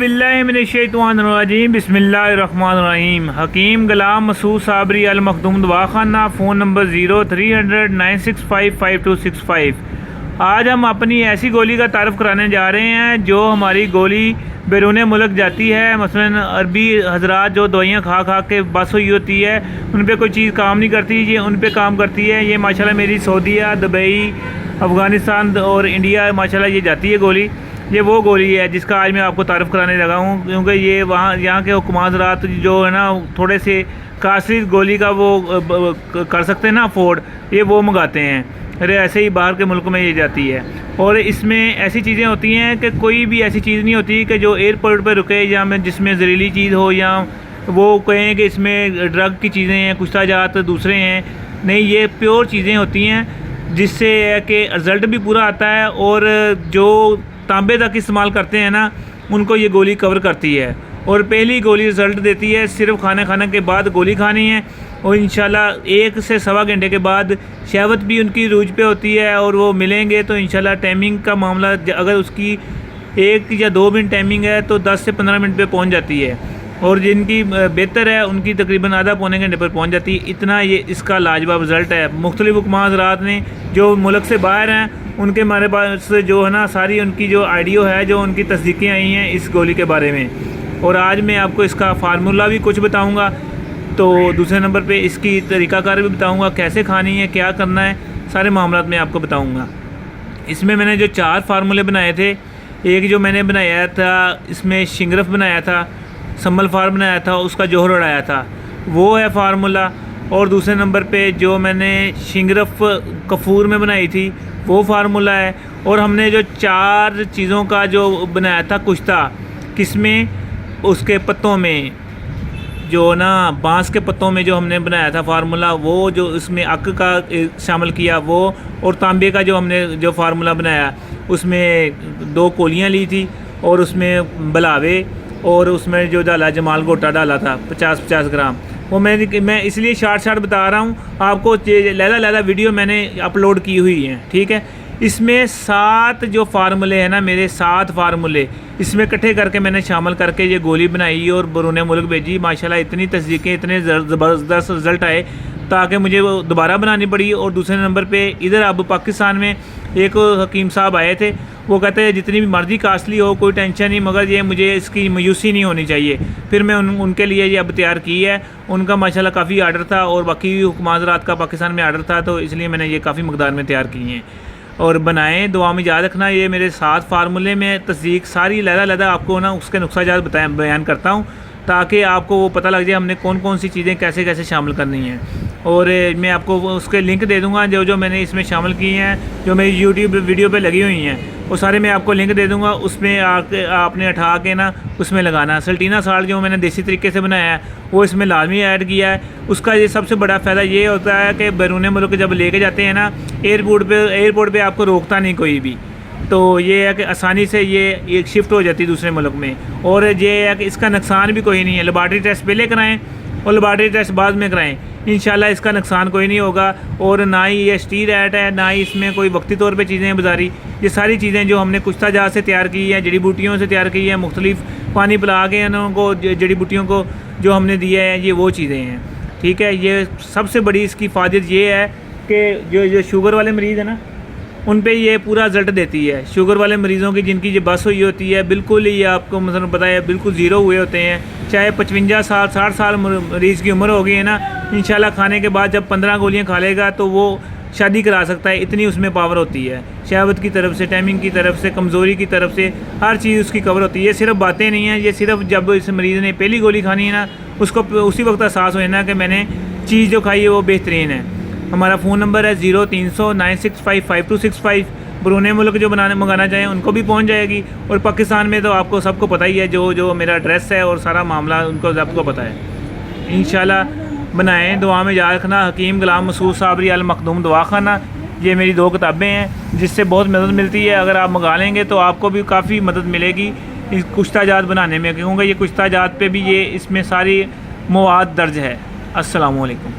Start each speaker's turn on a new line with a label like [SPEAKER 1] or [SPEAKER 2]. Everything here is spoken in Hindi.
[SPEAKER 1] औज़ुबिल्लाहिमिनश्शैतानिर्रजीम बिस्मिल्लाहिर्रहमानिर्रहीम। हकीम गुलाम मसूद साबरी अल मखदूम दवाखाना, फ़ोन नंबर 0300-965-5265। आज हम अपनी ऐसी गोली का तारफ़ कराने जा रहे हैं जो हमारी गोली बैरून मुल्क जाती है। मसलन अरबी हजरात जो दवाइयाँ खा खा के बस हुई होती है, उन पर कोई चीज़ काम नहीं करती, ये उन पर काम करती है। ये माशाल्लाह मेरी सऊदीया, दुबई, अफ़गानिस्तान और इंडिया माशाल्लाह ये जाती है गोली। ये वो गोली है जिसका आज मैं आपको तारफ़ कराने लगा हूँ, क्योंकि ये वहाँ यहाँ के हुक्मात हज़रात जो है ना थोड़े से कास्टली गोली का वो कर सकते हैं ना अफोर्ड, ये वो मंगाते हैं। अरे ऐसे ही बाहर के मुल्क में ये जाती है। और इसमें ऐसी चीज़ें होती हैं कि कोई भी ऐसी चीज़ नहीं होती कि जो एयरपोर्ट पर रुके या में जिसमें जहरीली चीज़ हो या वो कहें कि इसमें ड्रग की चीज़ें हैं, कुश्ताजात दूसरे हैं। नहीं, ये प्योर चीज़ें होती हैं जिससे है कि रिज़ल्ट भी पूरा आता है। और जो तांबे तक इस्तेमाल करते हैं ना, उनको ये गोली कवर करती है। और पहली गोली रिज़ल्ट देती है, सिर्फ खाने के बाद गोली खानी है। और इंशाल्लाह 1 से सवा घंटे के बाद शहवत भी उनकी रूज पे होती है और वो मिलेंगे तो इंशाल्लाह टाइमिंग का मामला, अगर उसकी 1 या 2 मिनट टाइमिंग है तो 10 से 15 मिनट पे पहुंच जाती है। और जिनकी बेहतर है उनकी तकरीबन आधा पौने घंटे पर पहुंच जाती है। इतना ये इसका लाजवाब रिज़ल्ट है। मुख्तलिफ़ हुक्मात हज़रात ने जो मुल्क से बाहर हैं, उनके हमारे पास जो है ना सारी उनकी जो आइडियो है, जो उनकी तस्दीकें आई हैं इस गोली के बारे में। और आज मैं आपको इसका फार्मूला भी कुछ बताऊंगा, तो दूसरे नंबर पे इसकी तरीक़ाकार भी बताऊंगा, कैसे खानी है, क्या करना है, सारे मामलात मैं आपको बताऊंगा। इसमें मैंने जो 4 फार्मूले बनाए थे, एक जो मैंने बनाया था इसमें शिंगरफ बनाया था, सम्मल फार बनाया था, उसका जोहर उड़ाया था, वो है फार्मूला। और दूसरे नंबर पे जो मैंने शिंगरफ कफूर में बनाई थी वो फार्मूला है। और हमने जो 4 चीज़ों का जो बनाया था कुश्ता, किसमें, उसके पत्तों में, जो ना बांस के पत्तों में जो हमने बनाया था फार्मूला, वो जो उसमें अक का शामिल किया वो। और तांबे का जो हमने जो फार्मूला बनाया उसमें 2 कोलियाँ ली थी और उसमें बलावे और उसमें जो डाला जमाल गोटा डाला था 50-50 ग्राम। वो मैं इसलिए शार्ट बता रहा हूँ आपको, लैला वीडियो मैंने अपलोड की हुई है, ठीक है। इसमें 7 जो फार्मूले हैं ना, मेरे 7 फार्मूले इसमें इकट्ठे करके मैंने शामिल करके ये गोली बनाई और बैरून मुल्क भेजी। माशाल्लाह इतनी तस्दीकें, इतने ज़बरदस्त रिज़ल्ट आए ताकि मुझे वो दोबारा बनानी पड़ी। और दूसरे नंबर पे इधर अब पाकिस्तान में एक हकीम साहब आए थे, वो कहते हैं जितनी भी मर्ज़ी कास्टली हो कोई टेंशन नहीं, मगर ये मुझे इसकी मायूसी नहीं होनी चाहिए। फिर मैं उनके लिए ये अब तैयार की है। उनका माशाल्लाह काफ़ी आर्डर था और बाकी हुक्मात हज़रात का पाकिस्तान में आर्डर था, तो इसलिए मैंने ये काफ़ी मकदार में तैयार की हैं। और बनाएं, दुआ में याद रखना। ये मेरे 7 फार्मूले में तस्दीक सारी लहदा आपको ना उसके नुक्साजात बयान करता हूँ, ताकि आपको वो पता लग जाए हमने कौन कौन सी चीज़ें कैसे कैसे शामिल करनी हैं। और मैं आपको उसके लिंक दे दूँगा जो जो मैंने इसमें शामिल की हैं, जो मेरी यूट्यूब वीडियो पे लगी हुई हैं, वो सारे मैं आपको लिंक दे दूँगा। उसमें आके आपने उठा के ना उसमें लगाना। सल्टीना साल्ट जो मैंने देसी तरीके से बनाया है वो इसमें लाजमी ऐड किया है। उसका ये सबसे बड़ा फ़ायदा ये होता है कि बैरून मुल्क जब लेके जाते हैं ना एयरपोर्ट पे आपको रोकता नहीं कोई भी, तो ये है कि आसानी से ये एक शिफ्ट हो जाती है दूसरे मुल्क में। और ये है कि इसका नुकसान भी कोई नहीं है। लेबॉर्ट्री टेस्ट पहले कराएं और लेबॉर्ट्री टेस्ट बाद में कराएं, इंशाल्लाह इसका नुकसान कोई नहीं होगा। और ना ही ये स्टीरॉयड है, ना ही इसमें कोई वक्ती तौर पे चीज़ें बाजारी। ये सारी चीज़ें जो हमने कुश्ताजात से तैयार की है, जड़ी बूटियों से तैयार की है, मुख्तलिफ पानी पिला के उनको जड़ी बूटियों को जो हमने दिया है, ये वो चीज़ें हैं, ठीक है। ये सबसे बड़ी इसकी फ़ायदा ये है कि जो शुगर वाले मरीज़ है ना, उन पे ये पूरा रिजल्ट देती है। शुगर वाले मरीज़ों की जिनकी जो बस हुई होती है, बिल्कुल ही आपको मतलब पता है बिल्कुल ज़ीरो हुए होते हैं, चाहे 55 साल 60 साल मरीज़ की उम्र हो गई है ना, इंशाल्लाह खाने के बाद जब 15 गोलियां खा लेगा तो वो शादी करा सकता है। इतनी उसमें पावर होती है, शहवत की तरफ से, टाइमिंग की तरफ से, कमज़ोरी की तरफ से, हर चीज़ उसकी कवर होती है। ये सिर्फ बातें नहीं हैं, ये सिर्फ जब इस मरीज़ ने पहली गोली खानी है ना, उसको उसी वक्त एहसास हो ना कि मैंने चीज़ जो खाई है वो बेहतरीन है। हमारा फ़ोन नंबर है 0300-965-5265। बैरून मुल्क जो मंगाना चाहें उनको भी पहुंच जाएगी। और पाकिस्तान में तो आपको सबको पता ही है, जो मेरा एड्रेस है और सारा मामला उनको सबको पता है। इंशाल्लाह बनाएं, दुआ में याद रखना। हकीम गुलाम मसूद साबरी अल मखदूम दवाखाना, ये मेरी 2 किताबें हैं जिससे बहुत मदद मिलती है। अगर आप मंगा लेंगे तो आपको भी काफ़ी मदद मिलेगी इस कुश्ताजात बनाने में, क्योंकि ये कुश्ताजात पे भी ये इसमें सारी मवाद दर्ज है। अस्सलामु अलैकुम।